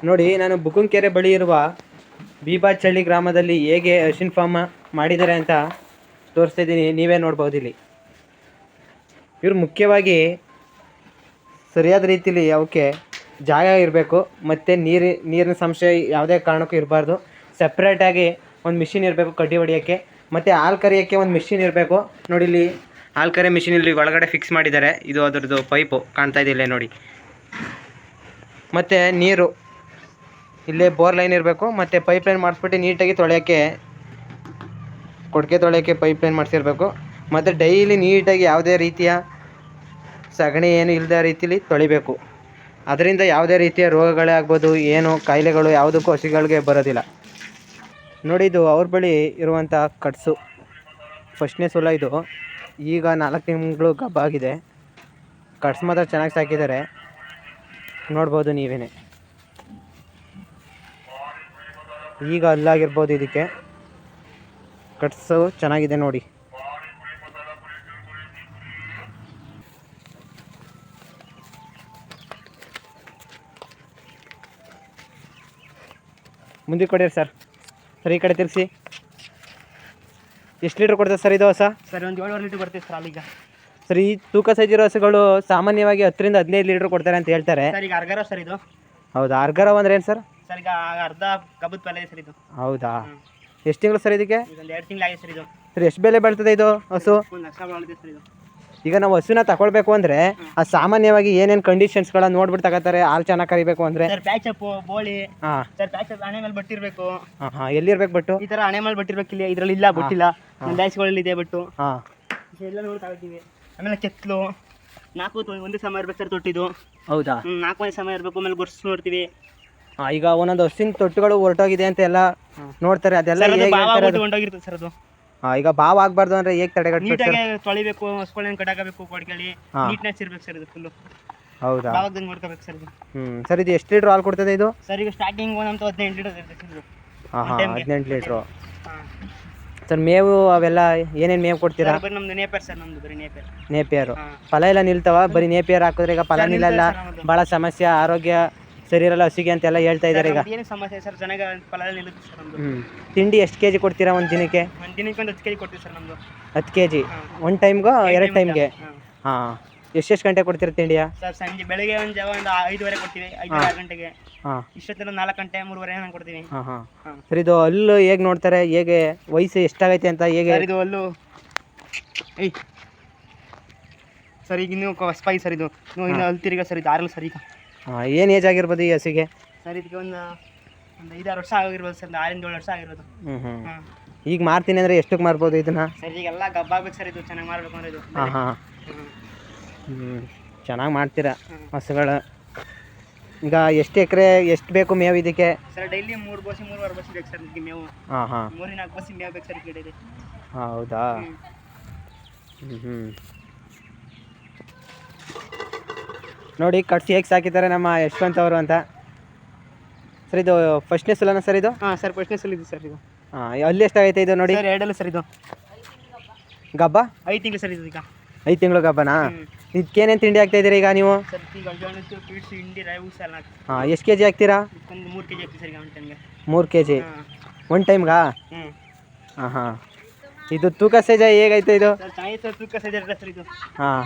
ನೋಡಿ, ನಾನು ಬುಕ್ಕುಂಕೆರೆ ಬಳಿ ಇರುವ ಬೀಬಾಚಳ್ಳಿ ಗ್ರಾಮದಲ್ಲಿ ಹೇಗೆ ಹಸಿನ್ ಫಾರ್ಮ್ ಮಾಡಿದ್ದಾರೆ ಅಂತ ತೋರಿಸ್ತಾ ಇದ್ದೀನಿ. ನೀವೇ ನೋಡ್ಬೋದು. ಇಲ್ಲಿ ಇವರು ಮುಖ್ಯವಾಗಿ ಸರಿಯಾದ ರೀತಿಯಲ್ಲಿ ಅವಕ್ಕೆ ಜಾಗ ಇರಬೇಕು, ಮತ್ತು ನೀರಿನ ಸಮಸ್ಯೆ ಯಾವುದೇ ಕಾರಣಕ್ಕೂ ಇರಬಾರ್ದು. ಸಪ್ರೇಟಾಗಿ ಒಂದು ಮಿಷಿನ್ ಇರಬೇಕು ಕಡ್ಡಿ ಹೊಡಿಯೋಕ್ಕೆ, ಮತ್ತು ಹಾಲು ಕರೆಯೋಕ್ಕೆ ಒಂದು ಮಿಷಿನ್ ಇರಬೇಕು. ನೋಡಿ, ಇಲ್ಲಿ ಹಾಲು ಕರೆ ಮಿಷಿನ್ ಇಲ್ಲಿ ಒಳಗಡೆ ಫಿಕ್ಸ್ ಮಾಡಿದ್ದಾರೆ. ಇದು ಅದರದ್ದು ಪೈಪು ಕಾಣ್ತಾ ಇದೆಯಲ್ಲ ನೋಡಿ. ಮತ್ತು ನೀರು ಇಲ್ಲೇ ಬೋರ್ ಲೈನ್ ಇರಬೇಕು, ಮತ್ತು ಪೈಪ್ ಲೈನ್ ಮಾಡಿಸ್ಬಿಟ್ಟು ನೀಟಾಗಿ ತೊಳೆಯೋಕ್ಕೆ, ಕೊಟ್ಟಿಗೆ ತೊಳೆಯೋಕ್ಕೆ ಪೈಪ್ ಲೈನ್ ಮಾಡಿಸಿರ್ಬೇಕು. ಮತ್ತು ಡೈಲಿ ನೀಟಾಗಿ ಯಾವುದೇ ರೀತಿಯ ಸಗಣಿ ಏನು ಇಲ್ಲದ ರೀತಿಲಿ ತೊಳಿಬೇಕು. ಅದರಿಂದ ಯಾವುದೇ ರೀತಿಯ ರೋಗಗಳೇ ಆಗ್ಬೋದು, ಏನು ಕಾಯಿಲೆಗಳು ಯಾವುದಕ್ಕೂ ಹಸುಗಳಿಗೆ ಬರೋದಿಲ್ಲ. ನೋಡಿ, ಇದು ಅವ್ರ ಬಳಿ ಇರುವಂಥ ಕಟ್ಸು ಫಸ್ಟ್ನೇ ಸುಲ. ಇದು ಈಗ 4 ತಿಂಗಳು ಗಬ್ಬಾಗಿದೆ. ಕಟ್ಸು ಮಾತ್ರ ಚೆನ್ನಾಗಿ ಸಾಕಿದ್ದಾರೆ, ನೋಡ್ಬೋದು ನೀವೇನೆ. ಈಗ ಅಲ್ಲಾಗಿರ್ಬೋದು. ಇದಕ್ಕೆ ಕಟ್ಸು ಚೆನ್ನಾಗಿದೆ ನೋಡಿ. ಮುಂದಕ್ಕೆ ಕೊಡಿರಿ ಸರ್. ಈ ಕಡೆ ತಿರ್ಸಿ. ಎಷ್ಟು ಲೀಟ್ರ್ ಕೊಡ್ತದೆ ಸರ್ ಇದು ಹೊಸ? ಸರ್ ಒಂದು 7.5 ಲೀಟ್ರ್ ಬರ್ತದೆ ಸರ್ ಹಾಲೀಗ. ಸರ್, ಈ ತೂಕ ಸೈಜಿರೋ ಹಸುಗಳು ಸಾಮಾನ್ಯವಾಗಿ 10 ರಿಂದ 15 ಲೀಟ್ರ್ ಕೊಡ್ತಾರೆ ಅಂತ ಹೇಳ್ತಾರೆ. ಸರ್ ಈಗ ಅರ್ಗರ ಸರ್ ಇದು. ಹೌದಾ? ಅರ್ಗರ ಅಂದ್ರೆ ಏನು ಸರ್? ಸರ್ ಈಗ ಅರ್ಧ ಕಬ್ಬದ ಬೆಲೆ ಸರ್ ಇದು. ಹೌದಾ? ಎಷ್ಟು ತಿಂಗಳು ಸರ್ ಇದಕ್ಕೆ? ಈಗ 2 ತಿಂಗಳು ಆಗಿದೆ ಸರ್ ಇದು. ಸರ್, ಎಷ್ಟು ಬೆಲೆ ಬೀಳ್ತದೆ ಇದು ಹಸು? 1 ಲಕ್ಷ ಬಾಳುತ್ತೆ ಸರ್ ಇದು. ಈಗ ನಾವು ಹಸುನ ತಗೊಳ್ಬೇಕು ಅಂದರೆ ಅದು ಸಾಮಾನ್ಯವಾಗಿ ಏನೇನು ಕಂಡೀಷನ್ಸ್ಗಳನ್ನ ನೋಡ್ಬಿಟ್ಟು ತಗೋತಾರೆ? ಹಾಲು ಚೆನ್ನಾಗಿ ಕರಿಬೇಕು ಅಂದರೆ ಸರ್ ಪ್ಯಾಚಪ್ ಬೋಳಿ. ಹಾಂ ಸರ್ ಪ್ಯಾಚಪ್ ಹಣೆ ಮೇಲೆ ಬಟ್ಟಿರಬೇಕು. ಹಾಂ ಎಲ್ಲಿರ್ಬೇಕು ಬಟ್ಟು? ಈ ಥರ ಹಣೆ ಮೇಲೆ ಬಟ್ಟಿರ್ಬೇಕು. ಇಲ್ಲಿ ಇದರಲ್ಲಿ ಇಲ್ಲ ಬಟ್ಟಿಲ್ಲ, ಡ್ಯಾಶ್ಗಳಲ್ಲಿ ಇದೆ ಬಟ್ಟು. ಹಾಂ, ಎಲ್ಲ ನೋಡಿ ತಗೋತೀವಿ. ಆಮೇಲೆ ಕೆತ್ತಲು 4 ಒಂದೇ ಸಮಯ ಇರ್ಬೇಕು ಸರ್ ತೊಟ್ಟಿದ್ದು. ಹೌದಾ? 4 ಸಮಯ ಇರಬೇಕು. ಆಮೇಲೆ ಗೊರ್ಸು ನೋಡ್ತೀವಿ. ಹಾಂ, ಈಗ ಒಂದೊಂದು ಹಸಿನ ತೊಟ್ಟುಗಳು ಹೊರಟೋಗಿದೆ ಅಂತ ಎಲ್ಲ ನೋಡ್ತಾರೆ. ಅದೆಲ್ಲ ಹೊಂಟೋಗಿರ್ತದೆ ಸರ್ ಅದು. ಹಾಂ, ಈಗ ಬಾವು ಆಗಬಾರ್ದು ಅಂದರೆ ಹೇಗೆ ತಡೆಗಟ್ಟಬೇಕು? ನೀಟಾಗಿ ತೊಳಿಬೇಕು, ಹಸ್ಕೊಳ್ಳಿ ಕಟಾಕಬೇಕು, ಕೊಡ್ಕಳಿ ನೀಟ್ನೆಸ್ ಇರ್ಬೇಕು ಸರ್ ಇದು ಫುಲ್ಲು. ಹೌದಾ? ಬಾವಾಗ್ದಂಗೆ ನೋಡ್ಕೋಬೇಕು ಸರ್ ಇದು. ಸರ್, ಇದು ಎಷ್ಟು ಲೀಟ್ರ್ ಹಾಲು ಕೊಡ್ತದೆ ಇದು? ಸರ್ ಈಗ ಸ್ಟಾರ್ಟಿಂಗ್ ಒಂದಂತೂ 18 ಲೀಟರ್ ಇರ್ತದೆ ಸರ್ ಇದು. ಹಾಂ ಹಾಂ, 18 ಲೀಟ್ರು. ಸರ್, ಮೇವು ಅವೆಲ್ಲ ಏನೇನು ಮೇವು ಕೊಡ್ತೀರಾ? ಬರೀ ನಮ್ದು ನೇಪಿಯರ್ ಸರ್. ನಮ್ದು ಬರೀ ನೇಪಿಯರು. ಫಲ ಎಲ್ಲ ನಿಲ್ತಾವ? ಬರೀ ನೇಪಿಯರ್ ಹಾಕಿದ್ರೆ ಈಗ ಫಲ ನಿಲ್ಲಲ್ಲ, ಭಾಳ ಸಮಸ್ಯೆ, ಆರೋಗ್ಯ ಸರಿ ಇರಲ್ಲ ಹಸಿಗೆ ಅಂತೆಲ್ಲ ಹೇಳ್ತಾ ಇದ್ದಾರೆ. ಈಗ ಏನು ಸಮಸ್ಯೆ ಸರ್, ಚೆನ್ನಾಗಿ ಫಲ ನಿಲ್ಲುತ್ತೆ ಸರ್ ನಮ್ದು. ತಿಂಡಿ ಎಷ್ಟು ಕೆ ಜಿ ಕೊಡ್ತೀರಾ ಒಂದು ದಿನಕ್ಕೆ? ಒಂದು ದಿನಕ್ಕೆ ಒಂದು 10 ಕೆಜಿ ಕೊಡ್ತೀವಿ ಸರ್ ನಮ್ಮದು. 10 ಕೆಜಿ ಒಂದು ಟೈಮ್ಗೋ 2 ಟೈಮ್ಗೆ? ಹಾಂ, ಎಷ್ಟೆಷ್ಟು ಗಂಟೆ ಕೊಡ್ತೀರಾ ತಿಂಡಿಯ? ಸರ್ ಸಂಜೆ ಬೆಳಗ್ಗೆ ಒಂದು ಜಾವ ಒಂದು 5:30 ಕೊಡ್ತೀವಿ, 5:30 ಗಂಟೆಗೆ. ಹಾಂ, ಇಷ್ಟೊತ್ತೆಲ್ಲ 4 ಗಂಟೆ 3:30 ಹಂಗೆ ಕೊಡ್ತೀವಿ. ಹಾಂ ಹಾಂ. ಸರ್, ಇದು ಹಲ್ಲು ಹೇಗೆ ನೋಡ್ತಾರೆ? ಹೇಗೆ ವಯಸ್ಸು ಎಷ್ಟಾಗೈತೆ ಅಂತ ಹೇಗೆ? ಇದು ಹಲ್ಲು ಸರ್ ಈಗ ಇನ್ನೂ ಸ್ಪೈ ಸರ್ ಇದು ಇನ್ನು ಹಲ್ಲು ತಿರುಗ ಸರ್. ಇದು 6 ಸರ್ ಈಗ. ಹಾಂ, ಏನು ಏಜ್ ಆಗಿರ್ಬೋದು ಈ ಹಸಿಗೆ? ಸರ್ ಇದಕ್ಕೆ ಒಂದು 5-6 ವರ್ಷ ಆಗಿರ್ಬೋದು ಸರ್. 6 ರಿಂದ 7 ವರ್ಷ ಆಗಿರೋದು. ಈಗ ಮಾರ್ತೀನಿ ಅಂದರೆ ಎಷ್ಟಕ್ಕೆ ಮಾರ್ಬೋದು ಇದನ್ನ? ಸರ್ ಈಗೆಲ್ಲ ಗಬ್ಬಾಗಬೇಕು ಸರ್. ಇದು ಚೆನ್ನಾಗಿ ಮಾರಬೇಕು ಅಂದರೆ ಇದು. ಹಾಂ ಹಾಂ. ಚೆನ್ನಾಗಿ ಮಾಡ್ತೀರಾ ಹಸುಗಳು. ಈಗ ಎಷ್ಟು ಎಕರೆ ಎಷ್ಟು ಬೇಕು ಮೇವು ಇದಕ್ಕೆ? ಸರ್ ಡೈಲಿ 3 ಬಸಿ 3 ಬಸಿ ಬೇಕು ಸರ್ ಇದಕ್ಕೆ ಮೇವು. ಹಾಂ ಹಾಂ, 3-4 ಬಸಿ ಮೇವು ಬೇಕು ಸರ್ ಡೈಲಿ. ಹೌದಾ? ನೋಡಿ ಕಟ್ಸಿ ಹೇಗೆ ಸಾಕಿದ್ದಾರೆ ನಮ್ಮ ಯಶವಂತ್ ಅವರು ಅಂತ. ಸರ್, ಇದು ಫಸ್ಟ್ನೇ ಸುಲನ ಸರ್ ಇದು? ಹಾಂ ಸರ್, ಫಸ್ಟ್ನೇ ಸುಲ ಇದು ಸರ್ ಇದು. ಹಾಂ, ಅಲ್ಲಿ ಎಷ್ಟಾಗೈತೆ ಇದು ನೋಡಿ? ಸರ್ 2 ಸರ್ ಇದು. ಗಬ್ಬ 5 ತಿಂಗಳು ಸರ್ ಇದು ಈಗ. 5 ತಿಂಗಳು ಗಬ್ಬನಾ? ಇದಕ್ಕೇನೇನು ತಿಂಡಿ ಹಾಕ್ತಾ ಇದ್ದೀರಾ ಈಗ ನೀವು? ಸರ್ ಈಗ ಅಲ್ಜೋಣತ್ತು ಪೀಡ್ಸು ಹಿಂಡಿ ರಾಯು ಸರ್. ಹಾಂ, ಎಷ್ಟು ಕೆ ಜಿ ಹಾಕ್ತೀರಾ? ಒಂದು 3 ಕೆಜಿ ಹಾಕ್ತೀವಿ ಸರ್ ಈಗ ಒಂದು ಟೈಮ್ಗೆ. 3 ಕೆಜಿ ಒಂದು ಟೈಮ್ಗಾ? ಹಾಂ ಹಾಂ. ಇದು ತೂಕ ಸೈಜ ಹೇಗೈತೆ ಇದು? ಸರ್ ಚೆನ್ನಾಗಿದೆ ಸರ್, ತೂಕ ಸೈಜ್ ಇರಲ್ಲ ಸರ್ ಇದು. ಹಾಂ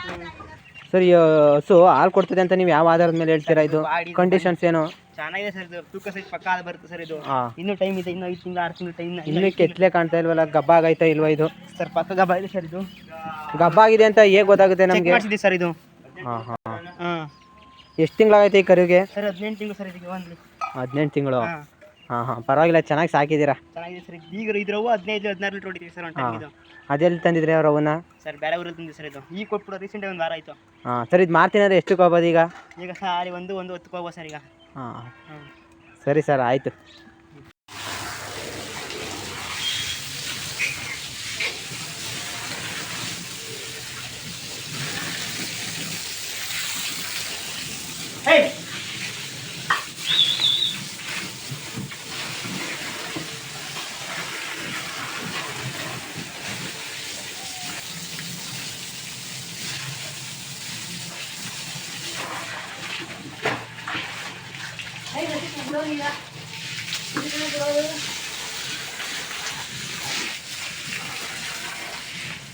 ಸರ್, ಈ ಹಸು ಹಾಲು ಕೊಡ್ತದೆ ಅಂತ ನೀವು ಯಾವ ಆಧಾರದ ಮೇಲೆ ಹೇಳ್ತೀರಾ? ಇದು ಕಂಡೀಷನ್ಸ್ ಏನು? ಚೆನ್ನಾಗಿದೆ ಸರ್ ಇದು, ತೂಕ ಸೈಜ್ ಪಕ್ಕ ಬರುತ್ತೆ ಸರ್ ಇದು. ಹಾಂ, ಇನ್ನೂ ಟೈಮ್ ಇದೆ, ಇನ್ನೂ 5 ತಿಂಗಳು 6 ತಿಂಗಳು ಟೈಮ್. ಇನ್ನೂ ಕೆತ್ತಲೆ ಕಾಣ್ತಾ ಇಲ್ವಲ್ಲ? ಗಬ್ಬ ಆಗೈತಾ ಇಲ್ವಾ ಇದು? ಸರ್ ಪಕ್ಕ ಗಬ್ಬ ಇದೆ ಸರ್ ಇದು. ಗಬ್ಬ ಆಗಿದೆ ಅಂತ ಹೇಗೆ ಗೊತ್ತಾಗುತ್ತೆ ನಮಗೆ? ಮಾಡಿಸಿದ್ದೀವಿ ಸರ್ ಇದು. ಹಾಂ ಹಾಂ. ಹಾಂ, ಎಷ್ಟು ತಿಂಗಳಾಗೈತೆ ಈ ಕರುಗೆ? ಸರ್ 18 ತಿಂಗಳು ಸರ್ ಇದಕ್ಕೆ ಒಂದು. 18 ತಿಂಗಳು. ಹಾಂ ಹಾಂ, ಪರವಾಗಿಲ್ಲ, ಚೆನ್ನಾಗಿ ಸಾಕಿದ್ದೀರಾ. ಚೆನ್ನಾಗಿದೆ ಸರ್. ಈಗ ಇದ್ರವು 15-16 ಲೀಟರ್ ಹೊಡಿತೀವಿ ಸರ್ ಒಂದು ಟೈಮ್ ಇದು. ಅದೆಲ್ಲಿ ತಂದಿದ್ರೆ ಅವ್ರು ಅವನ್ನ? ಸರ್ ಬೇರೆ ಊರಲ್ಲಿ ತಂದಿದೆ ಸರ್ ಇದು. ಈಗ ಕೊಟ್ಬಿಡೋ ರೀಸೆಂಟಾಗಿ 1 ವಾರ ಆಯಿತು. ಹಾಂ ಸರ್, ಇದು ಮಾರ್ತೀನಿ ಅಂದರೆ ಎಷ್ಟಕ್ಕೆ ಹೋಗ್ಬೋದು ಈಗ? ಈಗ ಸಾರಿ ಒಂದು 10ಕ್ಕೆ ಹೋಗ್ಬೋದು ಸರ್ ಈಗ. ಹಾಂ ಸರಿ ಸರ್, ಆಯಿತು.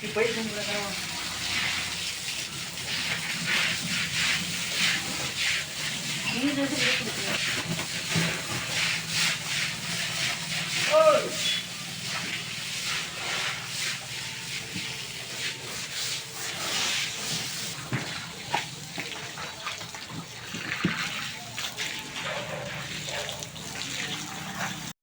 ಈ ಪೈಪ್ ಬಂದ್ಬಿಡಕ್ಕ. ನೀರು